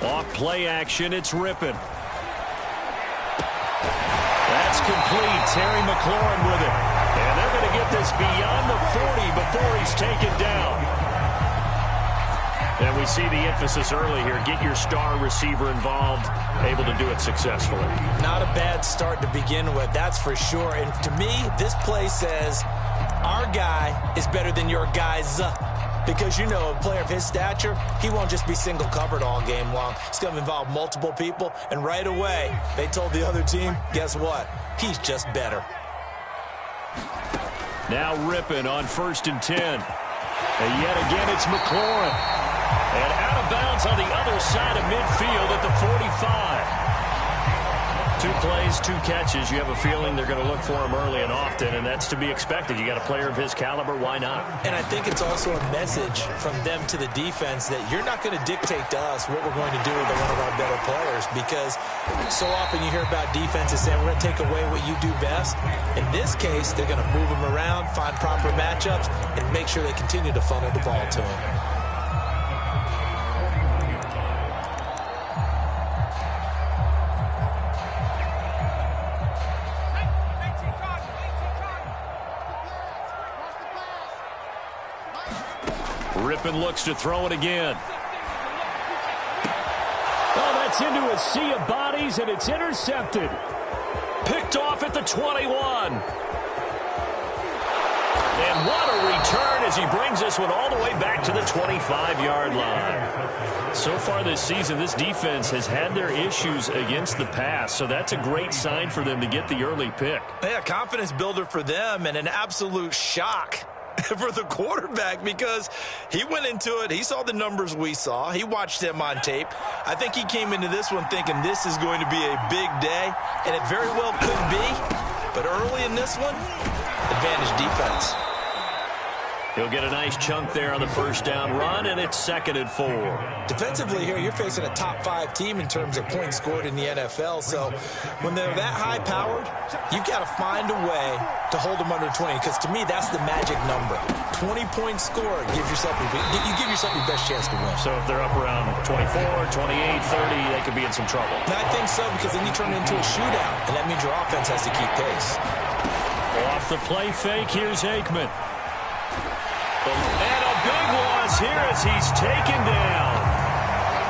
Off play action, it's Rippon. That's complete. Terry McLaurin with it. And they're going to get this beyond the 40 before he's taken down. And we see the emphasis early here. Get your star receiver involved, able to do it successfully. Not a bad start to begin with, that's for sure. And to me, this play says our guy is better than your guys. Because, you know, a player of his stature, he won't just be single covered all game long. It's going to involve multiple people. And right away, they told the other team, guess what? He's just better. Now Rippon on 1st and 10. And yet again, it's McLaurin. And out of bounds on the other side of midfield at the 45. 2 plays, 2 catches. You have a feeling they're going to look for him early and often, and that's to be expected. You got a player of his caliber, why not? And I think it's also a message from them to the defense that you're not going to dictate to us what we're going to do with one of our better players, because so often you hear about defenses saying we're going to take away what you do best. In this case, they're going to move him around, find proper matchups, and make sure they continue to funnel the ball to him. Rippon looks to throw it again. Oh, that's into a sea of bodies, and it's intercepted. Picked off at the 21. And what a return as he brings this one all the way back to the 25-yard line. So far this season, this defense has had their issues against the pass, so that's a great sign for them to get the early pick. Yeah, confidence builder for them, and an absolute shock for the quarterback, because he went into it, he saw the numbers we saw, he watched them on tape. I think he came into this one thinking this is going to be a big day, and it very well could be, but early in this one, advantage defense. He'll get a nice chunk there on the 1st down run, and it's 2nd and 4. Defensively here, you're facing a top 5 team in terms of points scored in the NFL, so when they're that high-powered, you've got to find a way to hold them under 20, because to me, that's the magic number. 20 points scored gives yourself you give yourself your best chance to win. So if they're up around 24, 28, 30, they could be in some trouble. And I think so, because then you turn it into a shootout, and that means your offense has to keep pace. Off the play fake, here's Aikman. And a big loss here as he's taken down.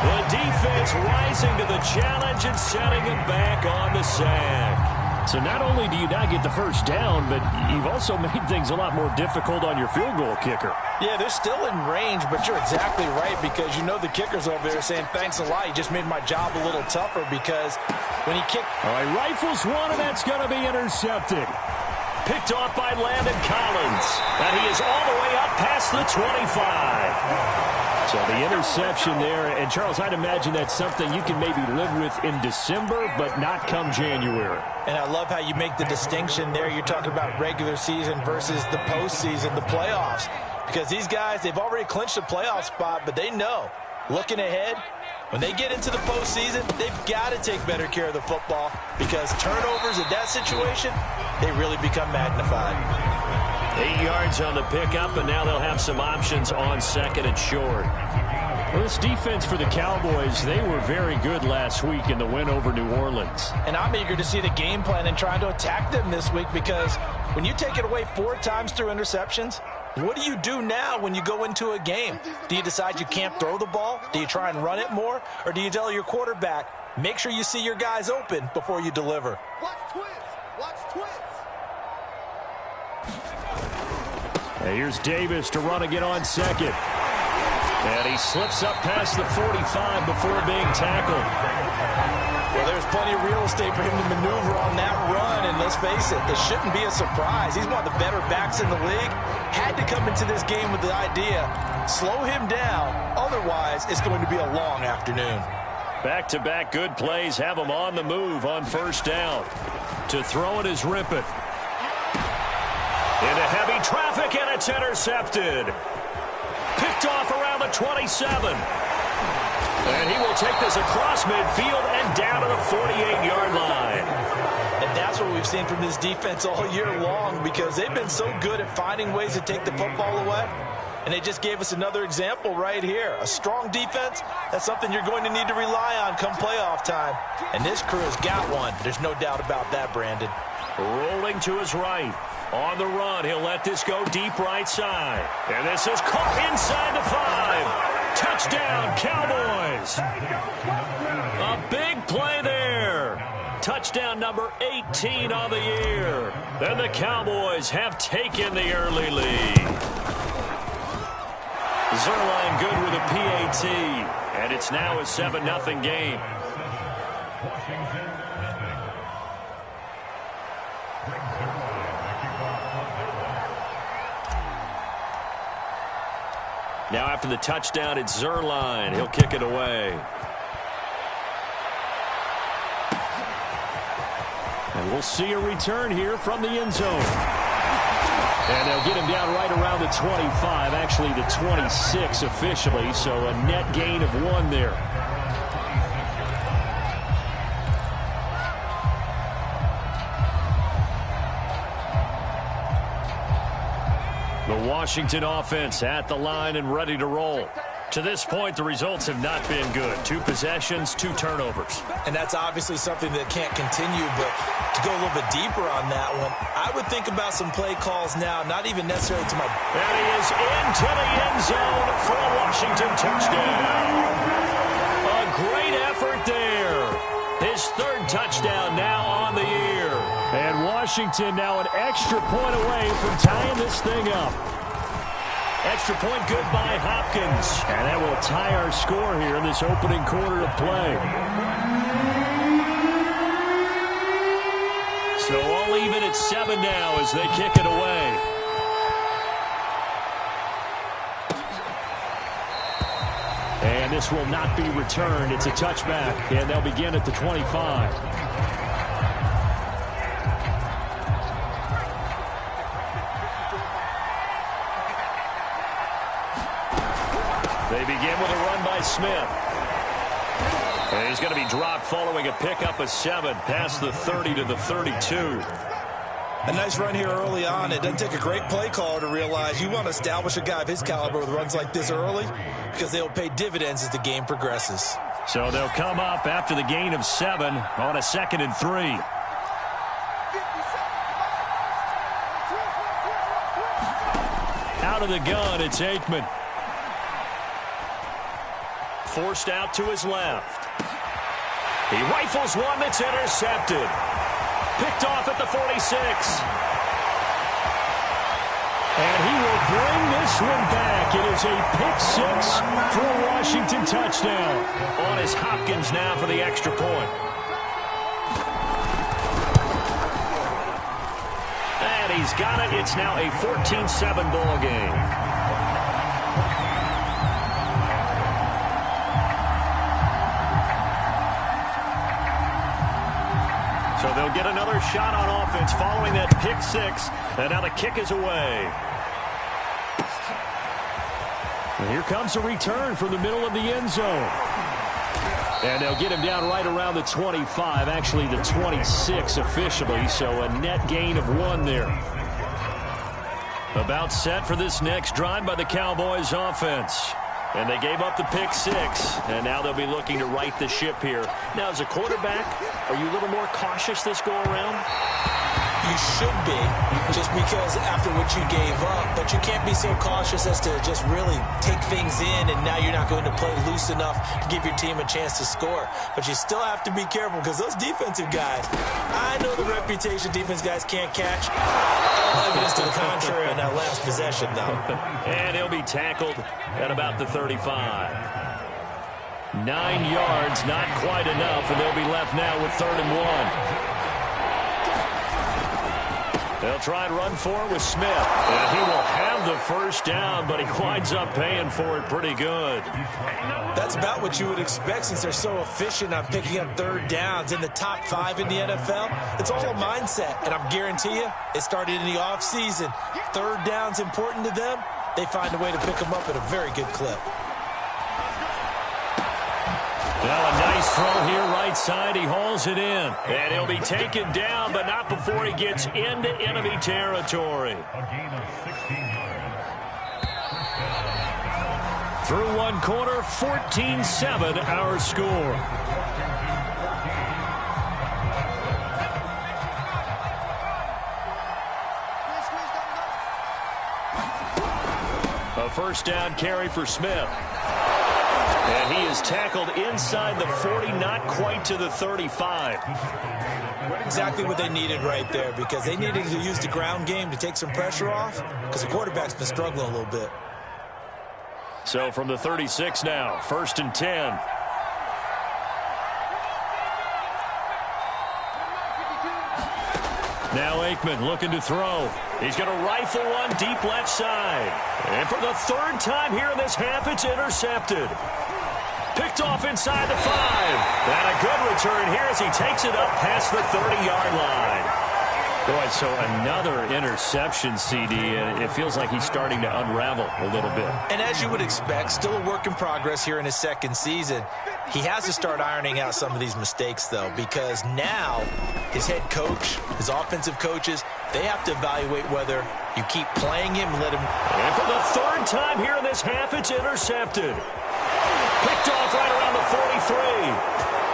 The defense rising to the challenge and setting him back on the sack. So not only do you not get the 1st down, but you've also made things a lot more difficult on your field goal kicker. Yeah, they're still in range, but you're exactly right, because you know the kicker's over there saying, thanks a lot, you just made my job a little tougher, because when he kicked... All right, rifles one, and that's going to be intercepted. Picked off by Landon Collins. And he is all the way up past the 25. So the interception there. And, Charles, I'd imagine that's something you can maybe live with in December, but not come January. And I love how you make the distinction there. You're talking about regular season versus the postseason, the playoffs. Because these guys, they've already clinched a playoff spot, but they know, looking ahead, when they get into the postseason, they've got to take better care of the football, because turnovers in that situation, they really become magnified. 8 yards on the pickup, and now they'll have some options on 2nd and short. Well, this defense for the Cowboys, they were very good last week in the win over New Orleans. And I'm eager to see the game plan and trying to attack them this week, because when you take it away 4 times through interceptions, what do you do now when you go into a game? Do you decide you can't throw the ball? Do you try and run it more? Or do you tell your quarterback, make sure you see your guys open before you deliver? Watch twins. Watch twins. And here's Davis to run again on 2nd. And he slips up past the 45 before being tackled. Well, there's plenty of real estate for him to maneuver on that run, and let's face it, it shouldn't be a surprise. He's one of the better backs in the league. Had to come into this game with the idea, slow him down, otherwise it's going to be a long afternoon. Back-to-back good plays have him on the move on 1st down. To throw it is Rippon. Into heavy traffic, and it's intercepted. Picked off around the 27. And he will take this across midfield and down to the 48-yard line. And that's what we've seen from this defense all year long, because they've been so good at finding ways to take the football away. And they just gave us another example right here. A strong defense, that's something you're going to need to rely on come playoff time. And this crew has got one. There's no doubt about that, Brandon. Rolling to his right. On the run, he'll let this go deep right side. And this is caught inside the 5. Touchdown, Cowboys. A big play there. Touchdown number 18 on the year. And the Cowboys have taken the early lead. Zerline good with a PAT. And it's now a 7-0 game. Now after the touchdown, it's Zerline. He'll kick it away. And we'll see a return here from the end zone. And they'll get him down right around the 25, actually the 26 officially, so a net gain of 1 there. The Washington offense at the line and ready to roll. To this point, the results have not been good. 2 possessions, 2 turnovers. And that's obviously something that can't continue, but to go a little bit deeper on that one, I would think about some play calls now, not even necessarily to my... And he is into the end zone for a Washington touchdown. A great effort there. His 3rd touchdown now on the year. And Washington now an extra point away from tying this thing up. Extra point good by Hopkins. And that will tie our score here in this opening quarter of play. So all even at 7 now as they kick it away. And this will not be returned. It's a touchback, and they'll begin at the 25. They begin with a run by Smith. And he's going to be dropped following a pickup of 7 past the 30 to the 32. A nice run here early on. It doesn't take a great play caller to realize you want to establish a guy of his caliber with runs like this early because they'll pay dividends as the game progresses. So they'll come up after the gain of 7 on a 2nd and 3. Out of the gun, it's Aikman. Forced out to his left. He rifles one that's intercepted. Picked off at the 46. And he will bring this one back. It is a pick-6 for a Washington touchdown. On is Hopkins now for the extra point. And he's got it. It's now a 14-7 ball game. So they'll get another shot on offense following that pick-6. And now the kick is away. And here comes a return from the middle of the end zone. And they'll get him down right around the 25, actually the 26 officially, so a net gain of 1 there. About set for this next drive by the Cowboys offense. And they gave up the pick-6, and now they'll be looking to right the ship here. Now, as a quarterback, are you a little more cautious this go-around? You should be, just because after what you gave up. But you can't be so cautious as to just really take things in, and now you're not going to play loose enough to give your team a chance to score. But you still have to be careful, because those defensive guys, I know the reputation defense guys can't catch. Evidence to the contrary on that last possession, though. And he'll be tackled at about the 35. 9 yards, not quite enough, and they'll be left now with 3rd and 1. They'll try and run for it with Smith. And he will have the first down, but he winds up paying for it pretty good. That's about what you would expect since they're so efficient on picking up 3rd downs in the top 5 in the NFL. It's all a mindset, and I guarantee you, it started in the offseason. 3rd down's important to them. They find a way to pick them up at a very good clip. Now a nice throw here right side. He hauls it in. And he'll be taken down, but not before he gets into enemy territory. Through one quarter, 14-7 our score. A first down carry for Smith. And he is tackled inside the 40, not quite to the 35. Exactly what they needed right there, because they needed to use the ground game to take some pressure off, because the quarterback's been struggling a little bit. So from the 36 now, 1st and 10. Now Aikman looking to throw. He's going to rifle one deep left side. And for the third time here in this half, it's intercepted. Picked off inside the 5. And a good return here as he takes it up past the 30-yard line. Boy, so another interception, CD, and it feels like he's starting to unravel a little bit. And as you would expect, still a work in progress here in his second season. He has to start ironing out some of these mistakes, though, because now his head coach, his offensive coaches, they have to evaluate whether you keep playing him, let him... And for the third time here in this half, it's intercepted. Picked off right around the 43.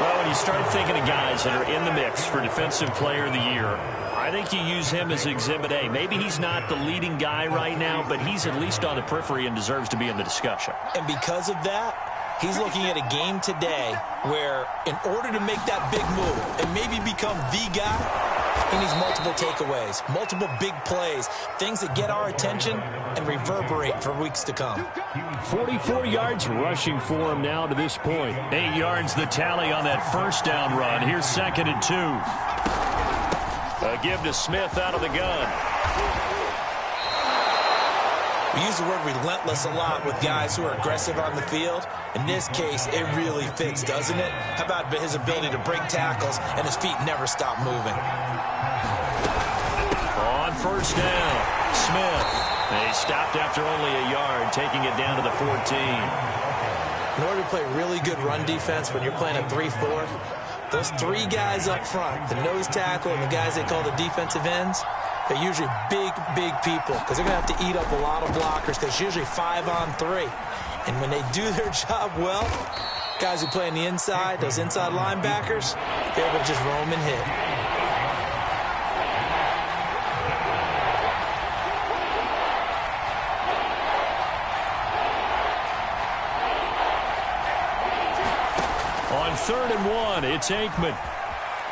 Well, when you start thinking of guys that are in the mix for Defensive Player of the Year, I think you use him as Exhibit A. Maybe he's not the leading guy right now, but he's at least on the periphery and deserves to be in the discussion. And because of that, he's looking at a game today where in order to make that big move and maybe become the guy, he needs multiple takeaways, multiple big plays, things that get our attention and reverberate for weeks to come. 44 yards rushing for him now to this point. 8 yards the tally on that first down run. Here's 2nd and 2. A give to Smith out of the gun. We use the word relentless a lot with guys who are aggressive on the field. In this case, it really fits, doesn't it? How about his ability to break tackles and his feet never stop moving? On first down, Smith. He stopped after only a yard, taking it down to the 14. In order to play really good run defense when you're playing a 3-4, those 3 guys up front, the nose tackle and the guys they call the defensive ends, they're usually big, big people because they're going to have to eat up a lot of blockers because it's usually 5 on 3. And when they do their job well, guys who play on the inside, those inside linebackers, they're able to just roam and hit. On 3rd and 1, it's Aikman.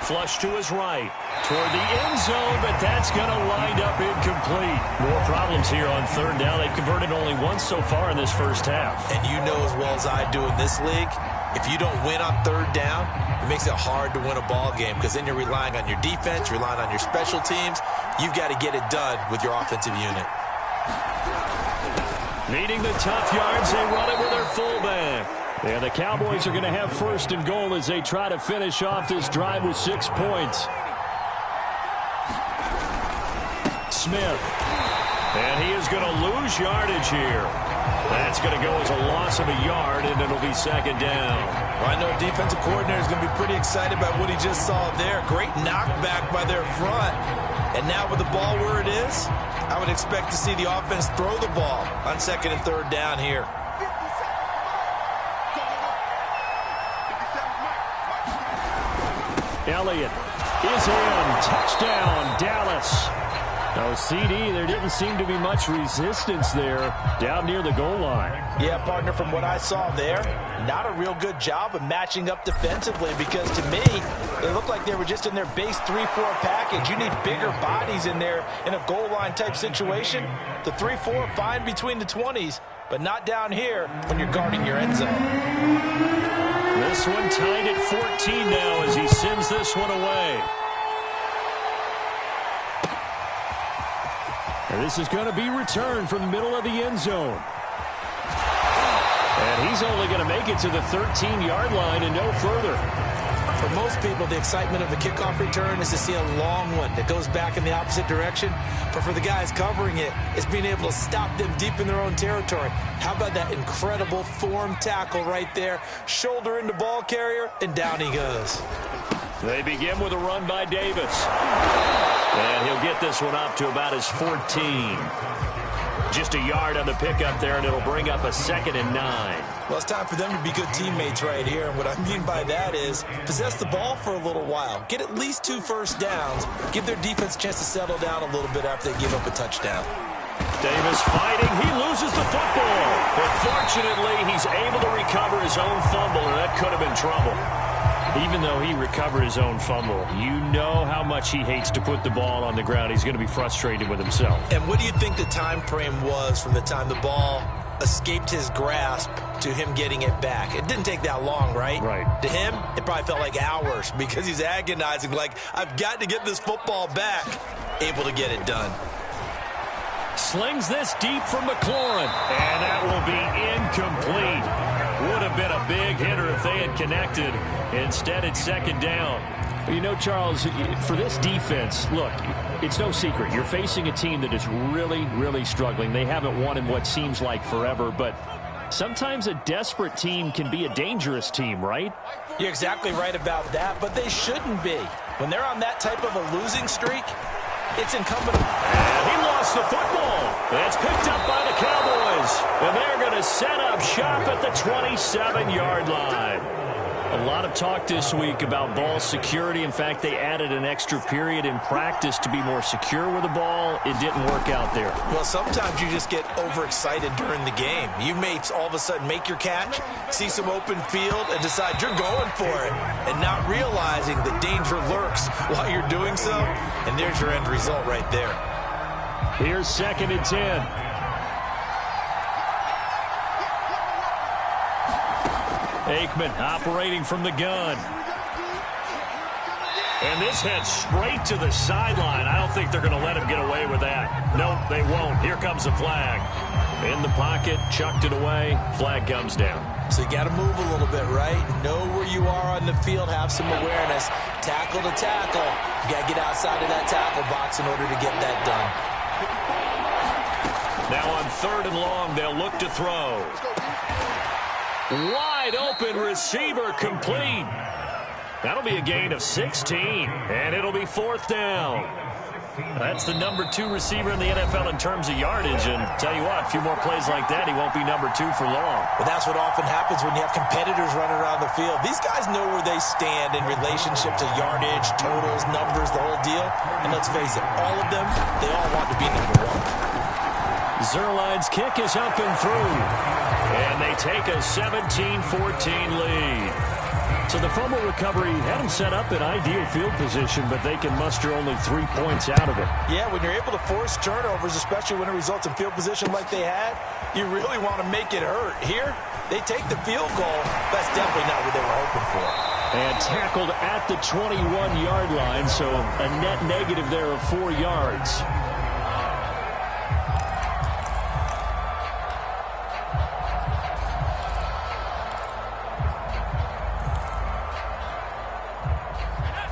Flush to his right. Toward the end zone, but that's going to wind up incomplete. More problems here on 3rd down. They've converted only once so far in this first half. And you know as well as I do in this league, if you don't win on 3rd down, it makes it hard to win a ball game because then you're relying on your defense, you're relying on your special teams. You've got to get it done with your offensive unit. Needing the tough yards, they run it with their fullback. And the Cowboys are going to have 1st and goal as they try to finish off this drive with 6 points. Smith. And he is going to lose yardage here. That's going to go as a loss of a yard, and it'll be 2nd down. Well, I know defensive coordinator is going to be pretty excited about what he just saw there. Great knockback by their front. And now with the ball where it is, I would expect to see the offense throw the ball on 2nd and 3rd down here. Elliott is in. Touchdown, Dallas. No, CD, there didn't seem to be much resistance there down near the goal line. Yeah, partner, from what I saw there, not a real good job of matching up defensively because to me, they looked like they were just in their base 3-4 package. You need bigger bodies in there in a goal line type situation. The 3-4 fine between the 20s, but not down here when you're guarding your end zone. This one tied at 14 now as he sends this one away. And this is going to be returned from the middle of the end zone. And he's only going to make it to the 13-yard line and no further. For most people, the excitement of a kickoff return is to see a long one that goes back in the opposite direction. But for the guys covering it, it's being able to stop them deep in their own territory. How about that incredible form tackle right there? Shoulder into ball carrier, and down he goes. They begin with a run by Davis. And he'll get this one up to about his 14. Just a yard on the pickup there, and it'll bring up a 2nd and 9. Well, it's time for them to be good teammates right here. And what I mean by that is possess the ball for a little while. Get at least 2 first downs. Give their defense a chance to settle down a little bit after they give up a touchdown. Davis fighting. He loses the football. But fortunately, he's able to recover his own fumble, and that could have been trouble. Even though he recovered his own fumble, you know how much he hates to put the ball on the ground. He's going to be frustrated with himself. And what do you think the time frame was from the time the ball escaped his grasp to him getting it back? It didn't take that long, right? Right. To him, it probably felt like hours because he's agonizing, like, I've got to get this football back. Able to get it done. Slings this deep for McLaurin, and that will be incomplete. Would have been a big hitter if they had connected. Instead, it's 2nd down. You know, Charles, for this defense, look, it's no secret. You're facing a team that is really, really struggling. They haven't won in what seems like forever, but sometimes a desperate team can be a dangerous team, right? You're exactly right about that, but they shouldn't be. When they're on that type of a losing streak, it's incumbent. And he lost the football. It's picked up by the Cowboys. And they're going to set up shop at the 27-yard line. A lot of talk this week about ball security. In fact, they added an extra period in practice to be more secure with the ball. It didn't work out there. Well, sometimes you just get overexcited during the game. You may all of a sudden make your catch, see some open field, and decide you're going for it, and not realizing the danger lurks while you're doing so. And there's your end result right there. Here's 2nd and 10. Aikman operating from the gun. And this heads straight to the sideline. I don't think they're going to let him get away with that. Nope, they won't. Here comes a flag. In the pocket, chucked it away. Flag comes down. So you got to move a little bit, right? Know where you are on the field. Have some awareness. Tackle to tackle. You got to get outside of that tackle box in order to get that done. Now on 3rd and long, they'll look to throw. Wide open receiver complete. That'll be a gain of 16, and it'll be 4th down. That's the number 2 receiver in the NFL in terms of yardage, and tell you what, a few more plays like that, he won't be number 2 for long. But that's what often happens when you have competitors running around the field. These guys know where they stand in relationship to yardage, totals, numbers, the whole deal. And let's face it, all of them, they all want to be number 1. Zerline's kick is up and through. And they take a 17-14 lead. So the fumble recovery had them set up in ideal field position, but they can muster only 3 points out of it. Yeah, when you're able to force turnovers, especially when it results in field position like they had, you really want to make it hurt. Here, they take the field goal. That's definitely not what they were hoping for. And tackled at the 21-yard line, so a net negative there of 4 yards.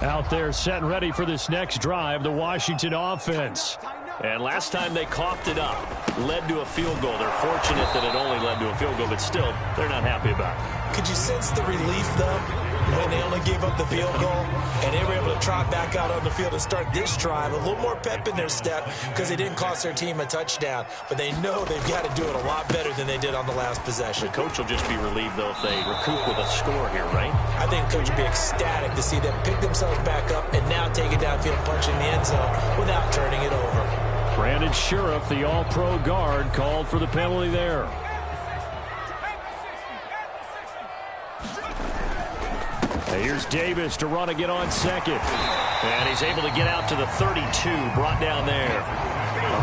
Out there set and ready for this next drive, the Washington offense. And last time they coughed it up, led to a field goal. They're fortunate that it only led to a field goal, but still, they're not happy about it. Could you sense the relief, though, when they only gave up the field goal and they were able to trot back out on the field and start this drive? A little more pep in their step because they didn't cost their team a touchdown, but they know they've got to do it a lot better than they did on the last possession. The coach will just be relieved, though, if they recoup with a score here, right? I think the coach will be ecstatic to see them pick themselves back up and now take it downfield, punch in the end zone without turning it over. Brandon Sheriff, the all-pro guard, called for the penalty there. Here's Davis to run again on 2nd. And he's able to get out to the 32, brought down there.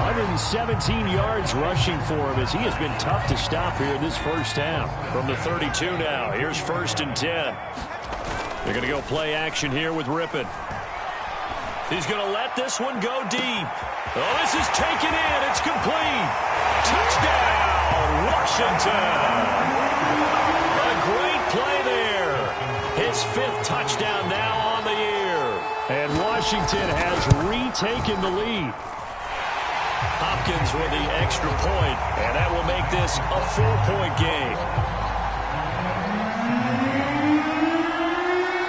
117 yards rushing for him as he has been tough to stop here in this first half. From the 32 now, here's 1st and 10. They're going to go play action here with Rippon. He's going to let this one go deep. Oh, this is taken in. It's complete. Touchdown, Washington. A great play there. His 5th touchdown now on the year. And Washington has retaken the lead. Hopkins with the extra point, and that will make this a 4-point game.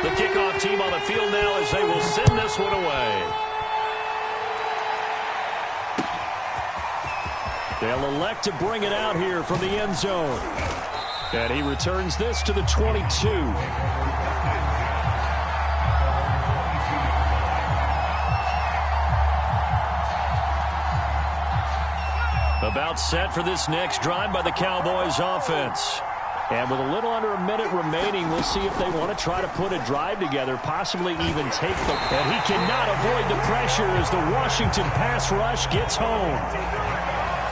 The kickoff team on the field now as they will send this one away. They'll elect to bring it out here from the end zone. And he returns this to the 22. About set for this next drive by the Cowboys offense. And with a little under a minute remaining, we'll see if they want to try to put a drive together, possibly even take the... And he cannot avoid the pressure as the Washington pass rush gets home.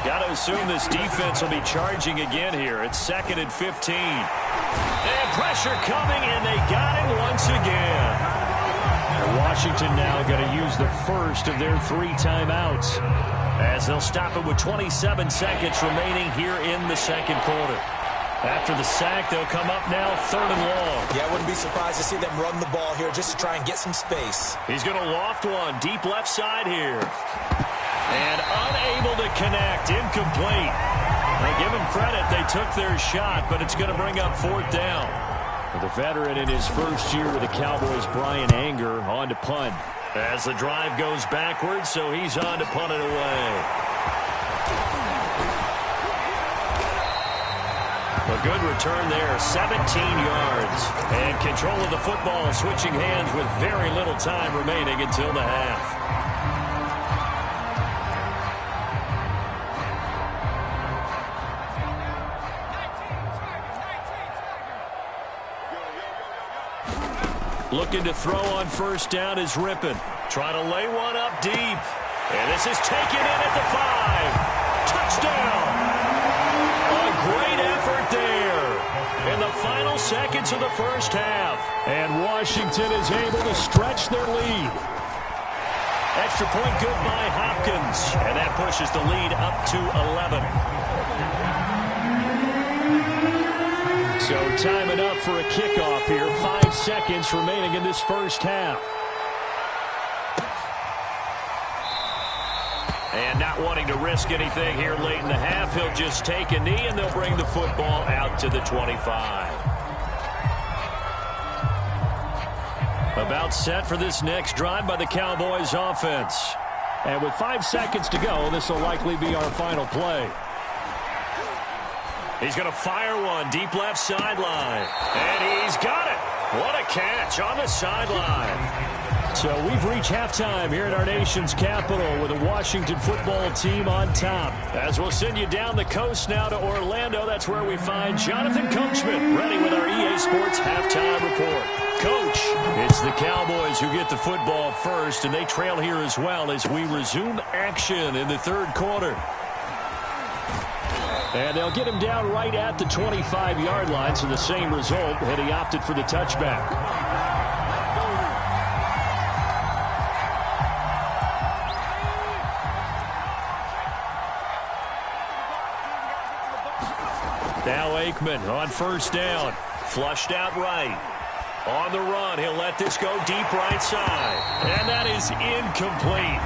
Got to assume this defense will be charging again here. It's 2nd and 15. And pressure coming, and they got him once again. And Washington now going to use the first of their 3 timeouts, as they'll stop it with 27 seconds remaining here in the second quarter. After the sack, they'll come up now 3rd and long. Yeah, I wouldn't be surprised to see them run the ball here just to try and get some space. He's going to loft one deep left side here. And unable to connect, incomplete. Now give him credit, they took their shot, but it's going to bring up 4th down. The veteran in his first year with the Cowboys, Brian Anger, on to punt. As the drive goes backwards, so he's on to punt it away. A good return there, 17 yards. And control of the football, switching hands with very little time remaining until the half. Looking to throw on first down is Rippon. Trying to lay one up deep. And this is taken in at the 5. Touchdown! A great effort there in the final seconds of the first half. And Washington is able to stretch their lead. Extra point good by Hopkins. And that pushes the lead up to 11. So time enough for a kickoff here. 5 seconds remaining in this first half. And not wanting to risk anything here late in the half, he'll just take a knee and they'll bring the football out to the 25. About set for this next drive by the Cowboys offense. And with 5 seconds to go, this will likely be our final play. He's going to fire one deep left sideline. And he's got it. What a catch on the sideline. So we've reached halftime here in our nation's capital with the Washington football team on top. As we'll send you down the coast now to Orlando, that's where we find Jonathan Coachman ready with our EA Sports halftime report. Coach, it's the Cowboys who get the football first, and they trail here as well as we resume action in the third quarter. And they'll get him down right at the 25-yard line, so the same result had he opted for the touchback. Now Aikman on first down. Flushed out right. On the run, he'll let this go deep right side. And that is incomplete.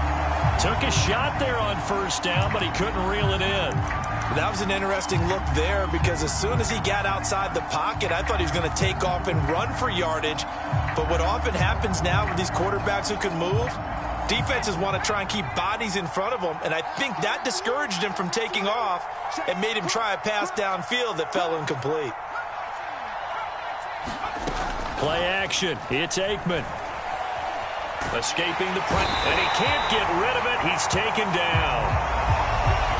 Took a shot there on first down, but he couldn't reel it in. That was an interesting look there because as soon as he got outside the pocket, I thought he was going to take off and run for yardage. But what often happens now with these quarterbacks who can move, defenses want to try and keep bodies in front of them, and I think that discouraged him from taking off and made him try a pass downfield that fell incomplete. Play action. It's Aikman. Escaping the press, and he can't get rid of it. He's taken down.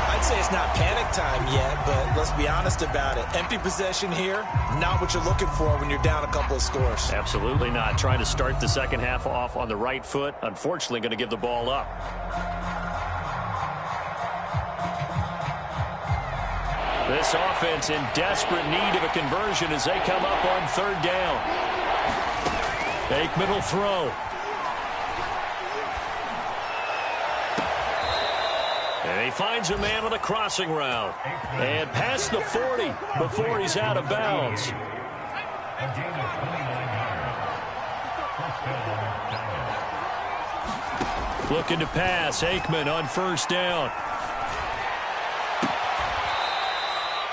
I'd say it's not panic time yet, but let's be honest about it. Empty possession here, not what you're looking for when you're down a couple of scores. Absolutely not. Trying to start the second half off on the right foot. Unfortunately, going to give the ball up. This offense in desperate need of a conversion as they come up on third down. Aikman will throw. And he finds a man with a crossing route. And past the 40 before he's out of bounds. Looking to pass. Aikman on first down.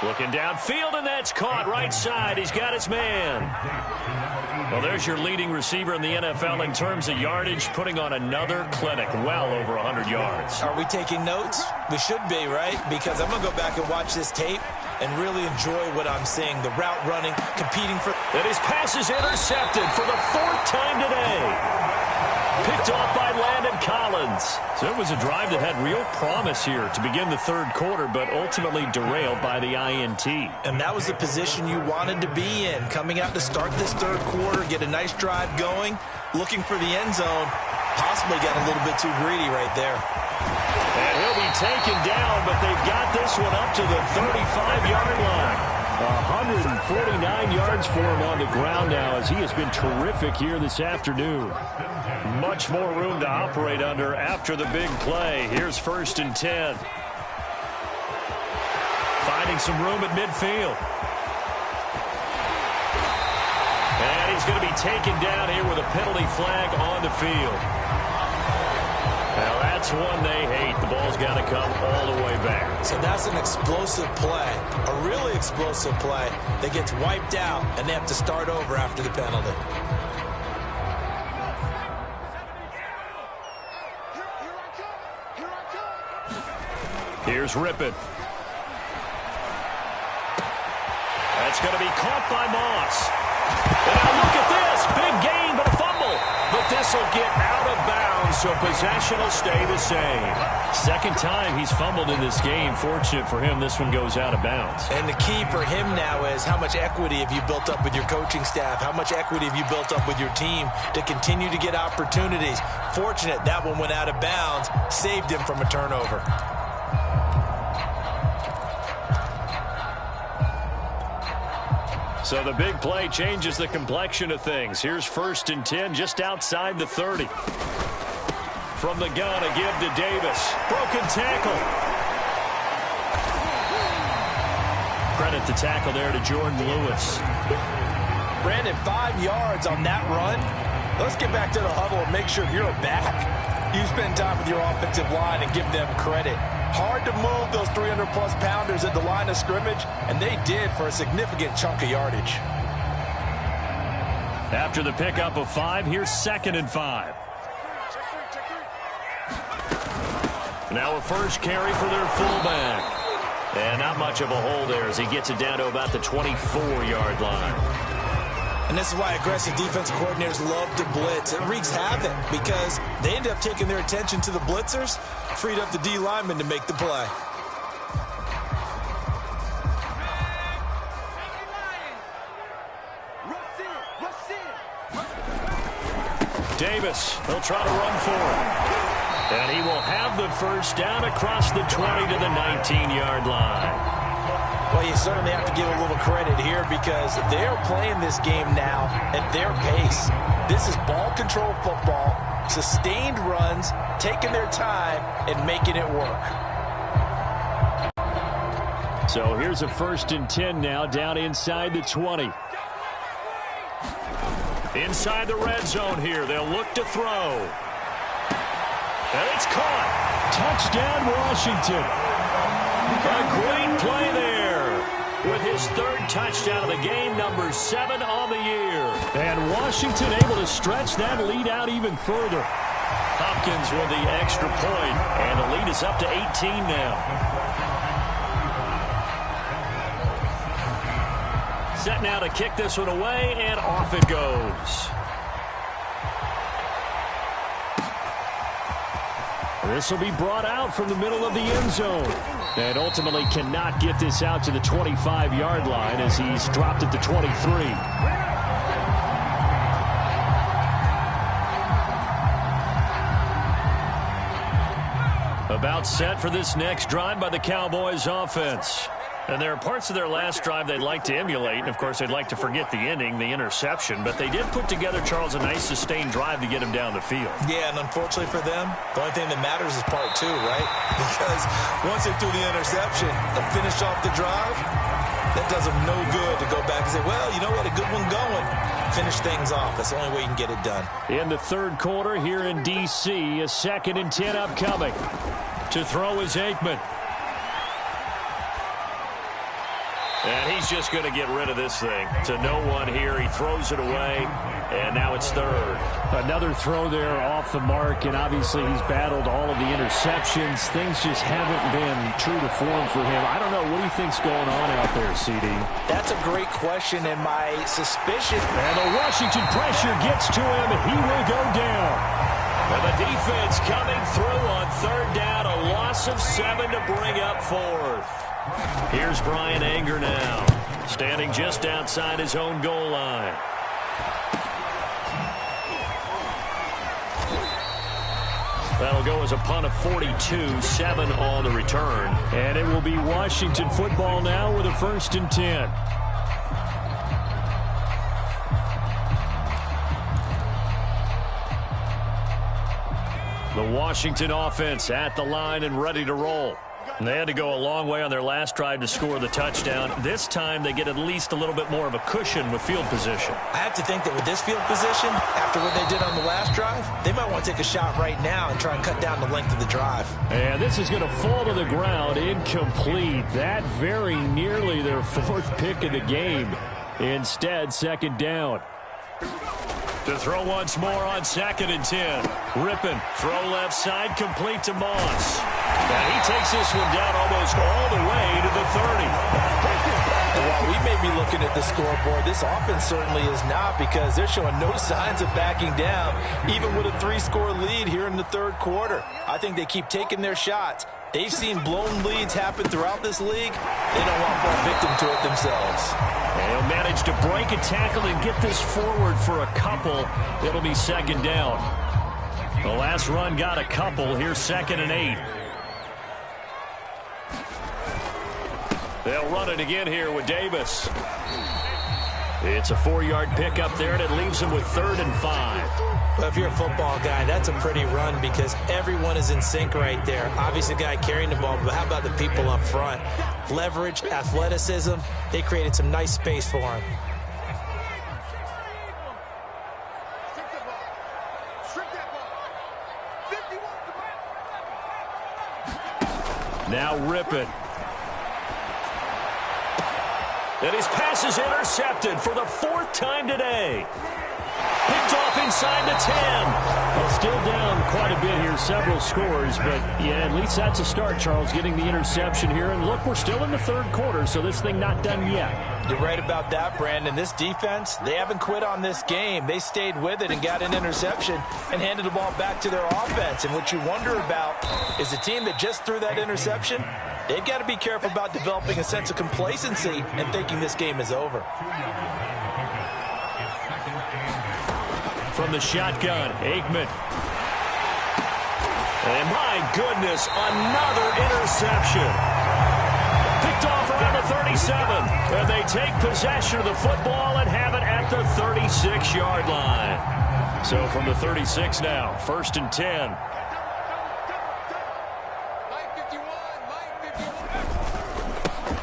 Looking downfield, and that's caught right side. He's got his man. Well, there's your leading receiver in the NFL in terms of yardage, putting on another clinic, well over 100 yards. Are we taking notes? We should be, right? Because I'm going to go back and watch this tape and really enjoy what I'm seeing. The route running, competing for... And his pass is intercepted for the 4th time today. Picked off by Landon Collins. So it was a drive that had real promise here to begin the 3rd quarter, but ultimately derailed by the INT. And that was the position you wanted to be in. Coming out to start this 3rd quarter, get a nice drive going, looking for the end zone. Possibly got a little bit too greedy right there. And he'll be taken down, but they've got this one up to the 35-yard line. 149 yards for him on the ground now, as he has been terrific here this afternoon. Much more room to operate under after the big play. Here's 1st and 10. Finding some room at midfield. And he's going to be taken down here with a penalty flag on the field. Now that's one they hate. The ball's got to come all the way back. So that's an explosive play, a really explosive play that gets wiped out, and they have to start over after the penalty. Here's Rippon. That's going to be caught by Moss. And now look at this. Big gain, but a fumble. But this will get out of bounds, so possession will stay the same. 2nd time he's fumbled in this game. Fortunate for him, this one goes out of bounds. And the key for him now is how much equity have you built up with your coaching staff? How much equity have you built up with your team to continue to get opportunities? Fortunate that one went out of bounds, saved him from a turnover. So the big play changes the complexion of things. Here's 1st and 10 just outside the 30. From the gun, a give to Davis. Broken tackle. Credit the tackle there to Jordan Lewis. Brandon, 5 yards on that run. Let's get back to the huddle and make sure you're back. You spend time with your offensive line and give them credit. Hard to move those 300-plus pounders at the line of scrimmage, and they did for a significant chunk of yardage. After the pickup of 5, here's 2nd and 5. Now a first carry for their fullback. And not much of a hole there as he gets it down to about the 24-yard line. And this is why aggressive defensive coordinators love to blitz. It wreaks havoc because they end up taking their attention to the blitzers, freed up the D lineman to make the play. Davis, they'll try to run for him. And he will have the first down across the 20 to the 19-yard line. Well, you certainly have to give a little credit here because they're playing this game now at their pace. This is ball control football, sustained runs, taking their time, and making it work. So here's a 1st and 10 now down inside the 20. Inside the red zone here. They'll look to throw. And it's caught. Touchdown, Washington. A great play there with his 3rd touchdown of the game, number 7 on the year. And Washington able to stretch that lead out even further. Hopkins with the extra point, and the lead is up to 18 now. Set now to kick this one away, and off it goes. This will be brought out from the middle of the end zone. And ultimately cannot get this out to the 25-yard line as he's dropped it to 23. About set for this next drive by the Cowboys offense. And there are parts of their last drive they'd like to emulate. And, of course, they'd like to forget the ending, the interception. But they did put together, Charles, a nice sustained drive to get him down the field. Yeah, and unfortunately for them, the only thing that matters is part 2, right? Because once they threw the interception and finished off the drive, that does them no good to go back and say, well, you know what, a good one going. Finish things off. That's the only way you can get it done. In the 3rd quarter here in D.C., a 2nd and 10 upcoming. To throw is Aikman. And he's just going to get rid of this thing. To no one here. He throws it away, and now it's third. Another throw there off the mark, and obviously he's battled all of the interceptions. Things just haven't been true to form for him. I don't know. What do you think's going on out there, CD? That's a great question, and my suspicion... And the Washington pressure gets to him, and he will go down. And the defense coming through on third down. A loss of 7 to bring up fourth. Here's Brian Anger now, standing just outside his own goal line. That'll go as a punt of 42, 7 on the return. And it will be Washington football now with a 1st and 10. The Washington offense at the line and ready to roll. And they had to go a long way on their last drive to score the touchdown. This time they get at least a little bit more of a cushion with field position. I have to think that with this field position, after what they did on the last drive, they might want to take a shot right now and try and cut down the length of the drive. And this is going to fall to the ground, incomplete. That very nearly their 4th pick of the game. Instead, 2nd down. To throw once more on 2nd and 10. Rippon, throw left side, complete to Moss. And he takes this one down almost all the way to the 30. And while we may be looking at the scoreboard, this offense certainly is not, because they're showing no signs of backing down, even with a 3-score lead here in the 3rd quarter. I think they keep taking their shots. They've seen blown leads happen throughout this league. They don't want to fall victim to it themselves. And he'll manage to break a tackle and get this forward for a couple. It'll be 2nd down. The last run got a couple. Here's 2nd and 8. They'll run it again here with Davis. It's a 4-yard pickup there, and it leaves him with 3rd and 5. Well, if you're a football guy, that's a pretty run, because everyone is in sync right there. Obviously, the guy carrying the ball, but how about the people up front? Leverage, athleticism, they created some nice space for him. Now Rippon. And his pass is intercepted for the 4th time today. Picked off inside the 10. Well, still down quite a bit here, several scores, but yeah, at least that's a start, Charles, getting the interception here. And look, we're still in the 3rd quarter, so this thing not done yet. You're right about that, Brandon. This defense, they haven't quit on this game. They stayed with it and got an interception and handed the ball back to their offense. And what you wonder about is the team that just threw that interception, they've got to be careful about developing a sense of complacency and thinking this game is over. From the shotgun, Aikman. And my goodness, another interception. Picked off around the 37. And they take possession of the football and have it at the 36-yard line. So from the 36 now, 1st and 10.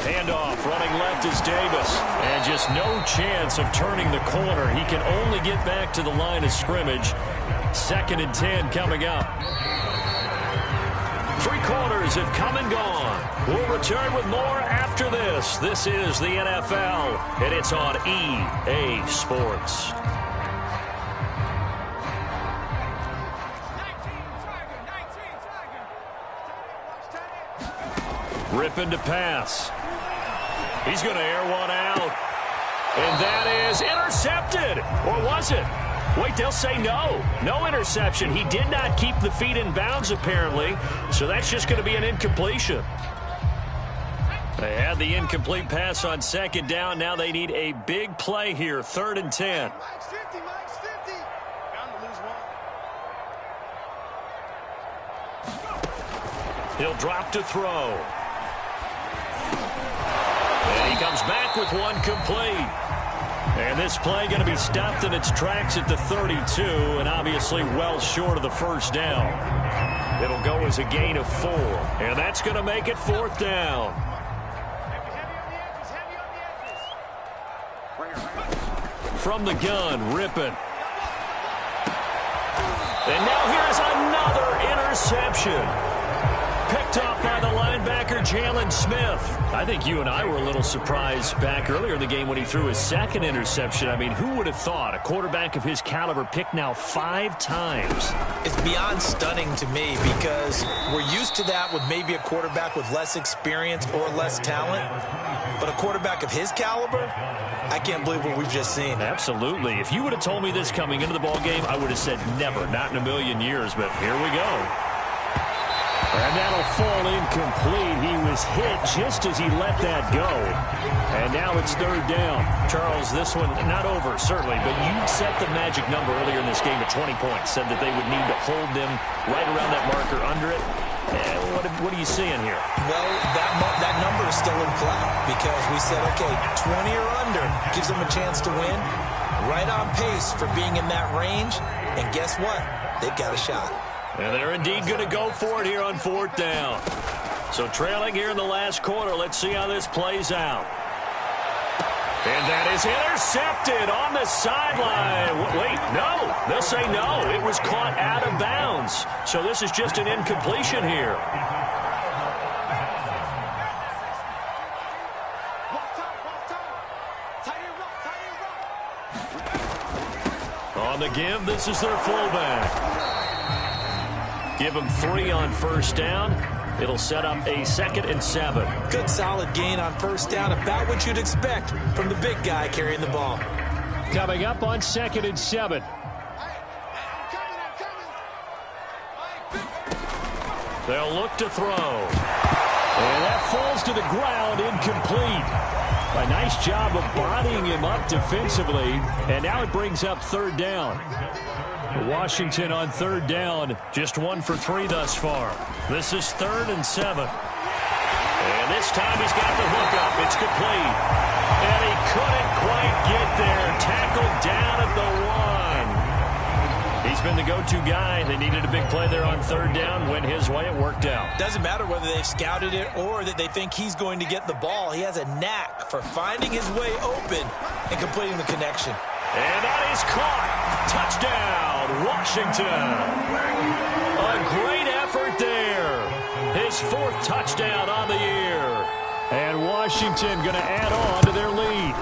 Handoff, running left is Davis. And just no chance of turning the corner. He can only get back to the line of scrimmage. 2nd and 10 coming up. 3 quarters have come and gone. We'll return with more after this. This is the NFL, and it's on EA Sports. Rippon to pass. He's going to air one out. And that is intercepted. Or was it? Wait, they'll say no. No interception. He did not keep the feet in bounds, apparently. So that's just going to be an incompletion. They had the incomplete pass on 2nd down. Now they need a big play here. 3rd and 10. Mike's 50. Mike's 50. Bound to lose one. He'll drop to throw. And he comes back with one complete. And this play going to be stopped in its tracks at the 32, and obviously well short of the 1st down. It'll go as a gain of 4, and that's going to make it 4th down. From the gun, Rippon. And now here's another interception. Picked up by the linebacker Jalen Smith. I think you and I were a little surprised back earlier in the game when he threw his second interception. I mean, who would have thought a quarterback of his caliber picked now 5 times? It's beyond stunning to me because we're used to that with maybe a quarterback with less experience or less talent. But a quarterback of his caliber, I can't believe what we've just seen. Absolutely. If you would have told me this coming into the ball game, I would have said never, not in a million years. But here we go. And that'll fall incomplete. He was hit just as he let that go. And now it's 3rd down. Charles, this one not over, certainly, but you set the magic number earlier in this game at 20 points. Said that they would need to hold them right around that marker under it. What are you seeing here? Well, that number is still in play because we said, okay, 20 or under gives them a chance to win. Right on pace for being in that range. And guess what? They've got a shot. And they're indeed going to go for it here on 4th down. So trailing here in the last quarter. Let's see how this plays out. And that is intercepted on the sideline. Wait, no. They'll say no. It was caught out of bounds. So this is just an incompletion here. On the give, this is their fullback. Give them 3 on 1st down. It'll set up a 2nd and 7. Good solid gain on 1st down, about what you'd expect from the big guy carrying the ball. Coming up on 2nd and 7. They'll look to throw. And that falls to the ground, incomplete. A nice job of bodying him up defensively. And now it brings up 3rd down. Washington on 3rd down, just 1 for 3 thus far. This is 3rd and 7. And this time he's got the hook up. It's complete. And he couldn't quite get there. Tackled down at the 1. He's been the go-to guy. They needed a big play there on 3rd down. Went his way. It worked out. Doesn't matter whether they've scouted it or that they think he's going to get the ball. He has a knack for finding his way open and completing the connection. And that is caught. Touchdown, Washington. A great effort there. His 4th touchdown on the year. And Washington going to add on to their lead.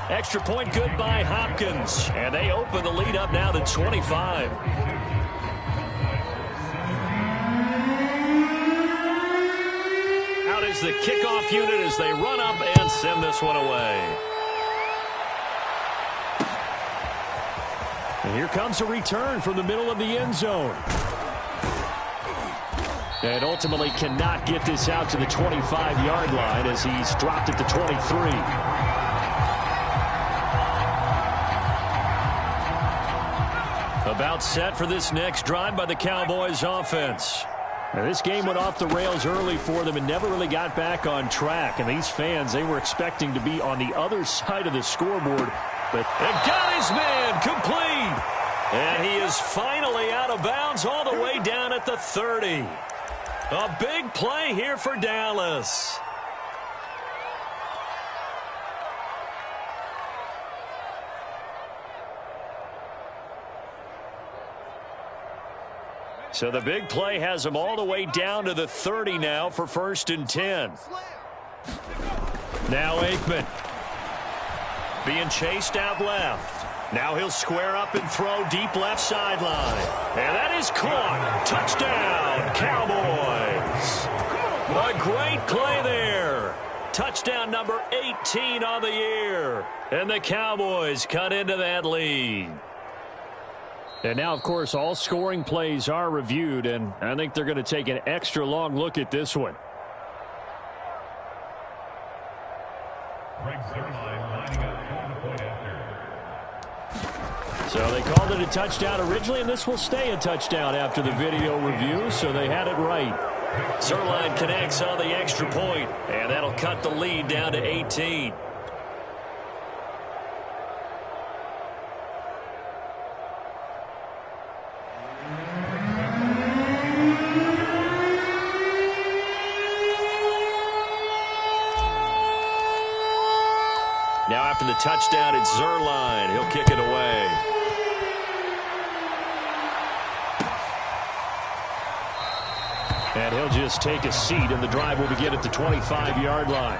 Extra point good by Hopkins. And they open the lead up now to 25. Out is the kickoff unit as they run up and send this one away. And here comes a return from the middle of the end zone. And ultimately cannot get this out to the 25-yard line as he's dropped at the 23. About set for this next drive by the Cowboys offense. Now, this game went off the rails early for them and never really got back on track. And these fans, they were expecting to be on the other side of the scoreboard. But and got his man complete. And he is finally out of bounds all the way down at the 30. A big play here for Dallas. So the big play has him all the way down to the 30 now for 1st and 10. Now Aikman. Being chased out left. Now he'll square up and throw deep left sideline. And that is caught. Touchdown, Cowboys. A great play there. Touchdown number 18 on the year. And the Cowboys cut into that lead. And now, of course, all scoring plays are reviewed, and I think they're going to take an extra long look at this one. So they called it a touchdown originally, and this will stay a touchdown after the video review, so they had it right. Zerline connects on the extra point, and that'll cut the lead down to 18. Now after the touchdown, it's Zerline. He'll kick it away. And he'll just take a seat, and the drive will begin at the 25-yard line.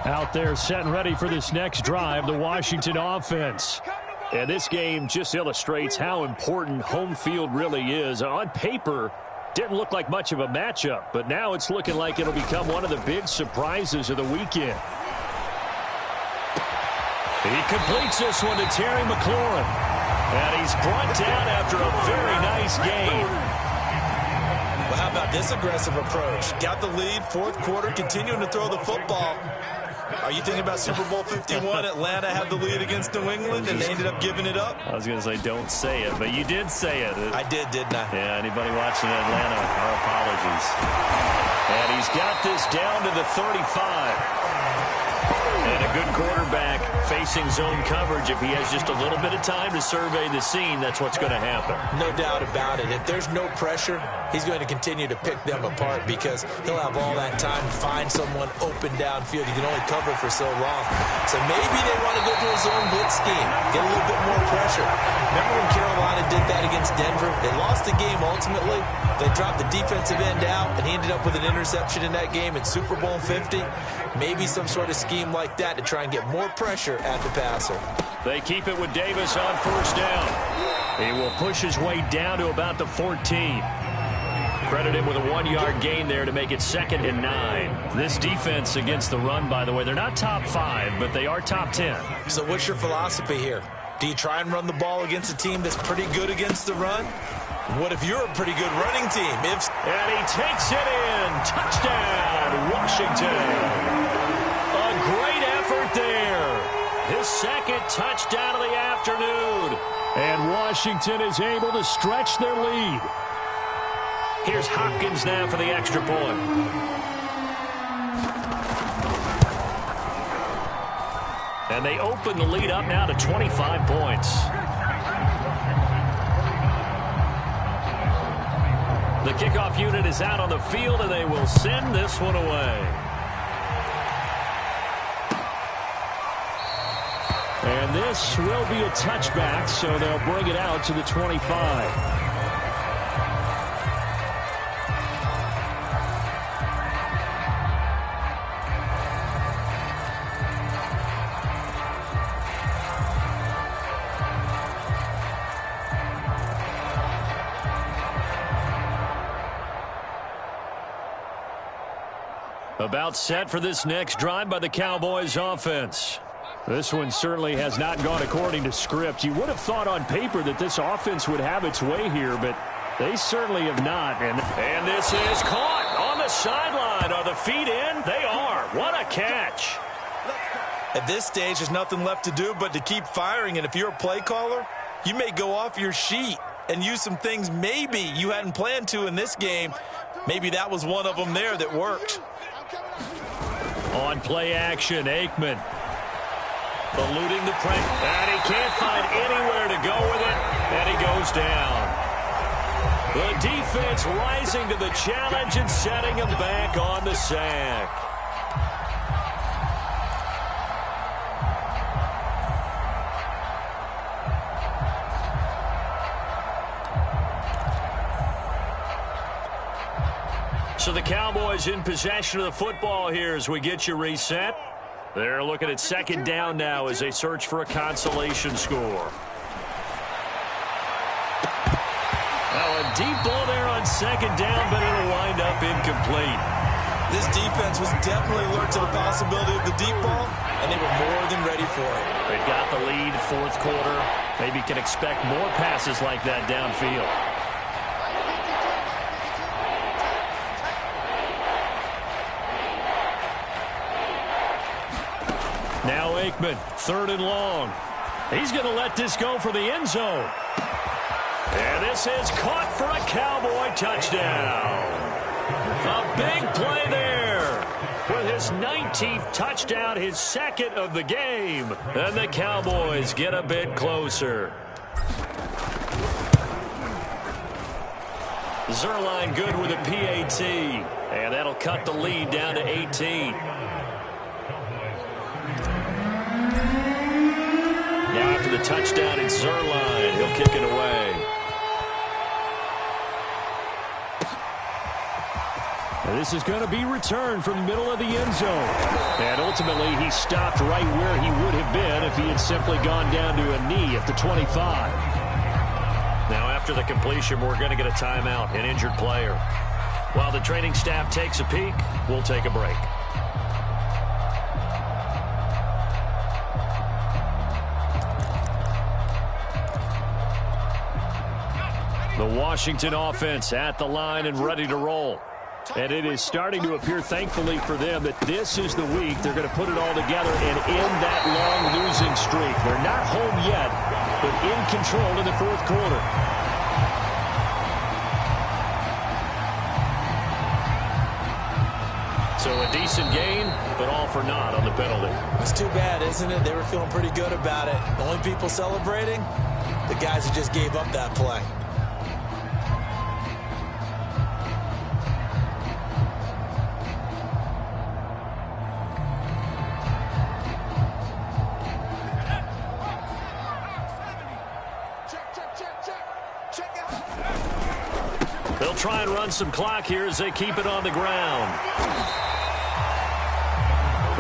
Out there set and ready for this next drive, the Washington offense. And this game just illustrates how important home field really is. On paper, didn't look like much of a matchup, but now it's looking like it'll become one of the big surprises of the weekend. He completes this one to Terry McLaurin. And he's brought down after a very nice game. Well, how about this aggressive approach? Got the lead, fourth quarter, continuing to throw the football. Are you thinking about Super Bowl 51? Atlanta had the lead against New England, and they ended up giving it up? I was going to say, don't say it, but you did say it. I did, didn't I? Yeah, anybody watching Atlanta, our apologies. And he's got this down to the 35. And a good quarterback facing zone coverage. If he has just a little bit of time to survey the scene, that's what's going to happen. No doubt about it. If there's no pressure, he's going to continue to pick them apart because he'll have all that time to find someone open downfield. You can only cover for so long. So maybe they want to go to a zone blitz scheme, get a little bit more pressure. Remember when Carolina did that against Denver? They lost the game ultimately. They dropped the defensive end out, and he ended up with an interception in that game in Super Bowl 50. Maybe some sort of scheme like that to try and get more pressure at the passer. They keep it with Davis on first down. He will push his way down to about the 14. Credit him with a 1-yard gain there to make it 2nd and 9. This defense against the run, by the way, they're not top 5, but they are top 10. So what's your philosophy here? Do you try and run the ball against a team that's pretty good against the run? What if you're a pretty good running team? And he takes it in. Touchdown, Washington. A great effort there. His 2nd touchdown of the afternoon. And Washington is able to stretch their lead. Here's Hopkins now for the extra point. And they open the lead up now to 25 points. The kickoff unit is out on the field, and they will send this one away. And this will be a touchback, so they'll bring it out to the 25. About set for this next drive by the Cowboys offense. This one certainly has not gone according to script. You would have thought on paper that this offense would have its way here, but they certainly have not. And this is caught on the sideline. Are the feet in? They are. What a catch. At this stage, there's nothing left to do but to keep firing. And if you're a play caller, you may go off your sheet and use some things maybe you hadn't planned to in this game. Maybe that was one of them there that worked. On play action, Aikman. Eluding the pressure. And he can't find anywhere to go with it. And he goes down. The defense rising to the challenge and setting him back on the sack. So the Cowboys in possession of the football here as we get you reset. They're looking at 2nd down now as they search for a consolation score. Now a deep ball there on 2nd down, but it'll wind up incomplete. This defense was definitely alert to the possibility of the deep ball, and they were more than ready for it. They've got the lead, 4th quarter. Maybe can expect more passes like that downfield. Now Aikman, 3rd and long. He's going to let this go for the end zone. And this is caught for a Cowboy touchdown. A big play there. With his 19th touchdown, his 2nd of the game. And the Cowboys get a bit closer. Zerline good with a PAT. And that'll cut the lead down to 18. Now after the touchdown, it's Zerline. He'll kick it away. And this is going to be returned from the middle of the end zone. And ultimately, he stopped right where he would have been if he had simply gone down to a knee at the 25. Now after the completion, we're going to get a timeout, an injured player. While the training staff takes a peek, we'll take a break. The Washington offense at the line and ready to roll. And it is starting to appear, thankfully for them, that this is the week they're going to put it all together and end that long losing streak. They're not home yet, but in control in the fourth quarter. So a decent gain, but all for naught on the penalty. It's too bad, isn't it? They were feeling pretty good about it. The only people celebrating, the guys who just gave up that play. They'll try and run some clock here as they keep it on the ground.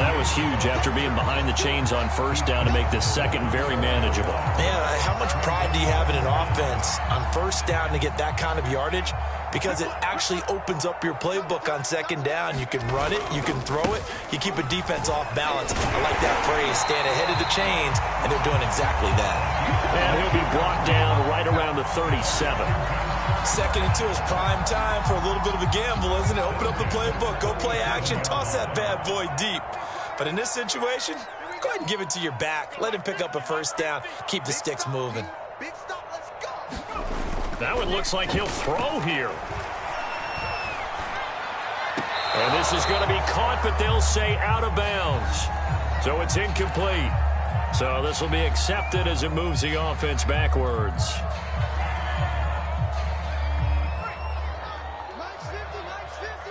That was huge after being behind the chains on first down to make this second very manageable. Man, how much pride do you have in an offense on first down to get that kind of yardage? Because it actually opens up your playbook on second down. You can run it, you can throw it, you keep a defense off balance. I like that phrase, stand ahead of the chains, and they're doing exactly that. And he'll be brought down right around the 37. Second and 2 is prime time for a little bit of a gamble, isn't it? Open up the playbook, go play action, toss that bad boy deep. But in this situation, go ahead and give it to your back. Let him pick up a first down, keep the sticks moving. Big stop, let's go. That one looks like he'll throw here. And this is going to be caught, but they'll say out of bounds. So it's incomplete. So this will be accepted as it moves the offense backwards. Mike's 50, Mike's 50.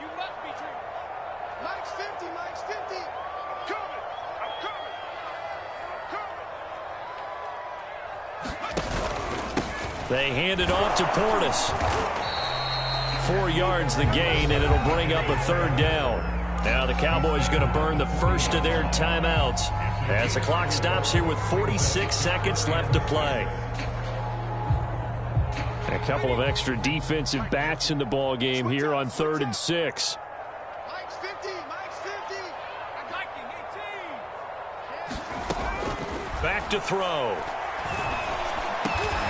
You must be true. Mike's 50, Mike's 50. Coming, I'm coming. They hand it off to Portis. 4 yards the gain, and it'll bring up a third down. Now the Cowboys going to burn the first of their timeouts as the clock stops here with 46 seconds left to play. A couple of extra defensive backs in the ball game here on 3rd and 6. Mike's 50, Mike's 50. I'm liking 18. Back to throw.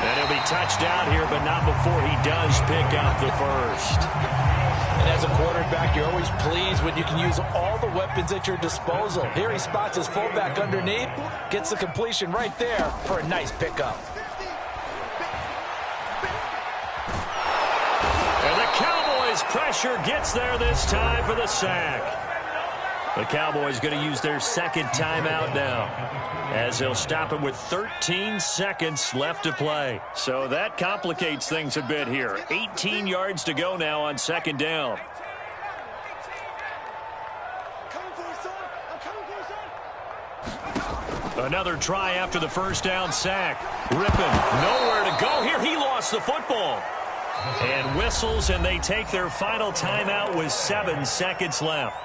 And he'll be touched down here, but not before he does pick up the first. And as a quarterback, you're always pleased when you can use all the weapons at your disposal. Here he spots his fullback underneath, gets the completion right there for a nice pickup. And the Cowboys' pressure gets there this time for the sack. The Cowboys going to use their second timeout now, as they'll stop it with 13 seconds left to play. So that complicates things a bit here. 18 yards to go now on second down. Another try after the first down sack. Rippon, nowhere to go here. He lost the football. And whistles, and they take their final timeout with 7 seconds left.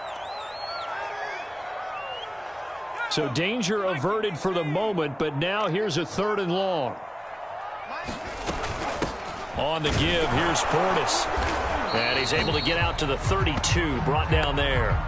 So danger averted for the moment, but now here's a 3rd and long. On the give, here's Portis. And he's able to get out to the 32, brought down there.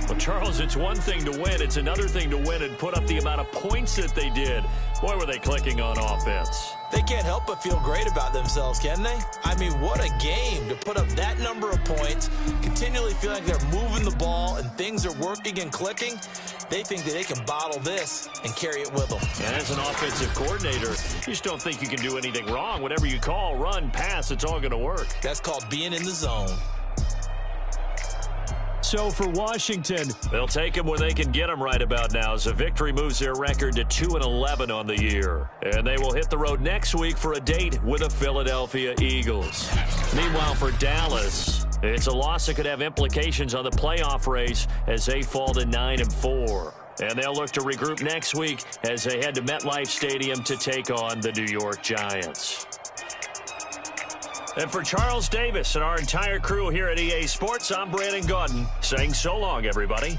Well, Charles, it's one thing to win. It's another thing to win and put up the amount of points that they did. Boy, were they clicking on offense. They can't help but feel great about themselves, can they? I mean, what a game to put up that number of points, continually feeling like they're moving the ball and things are working and clicking. They think that they can bottle this and carry it with them. And as an offensive coordinator, you just don't think you can do anything wrong. Whatever you call, run, pass, it's all going to work. That's called being in the zone. so for Washington. They'll take them when they can get them right about now, as a victory moves their record to 2-11 on the year. And they will hit the road next week for a date with the Philadelphia Eagles. Meanwhile, for Dallas, it's a loss that could have implications on the playoff race as they fall to 9-4. And they'll look to regroup next week as they head to MetLife Stadium to take on the New York Giants. And for Charles Davis and our entire crew here at EA Sports, I'm Brandon Gaudin saying so long, everybody.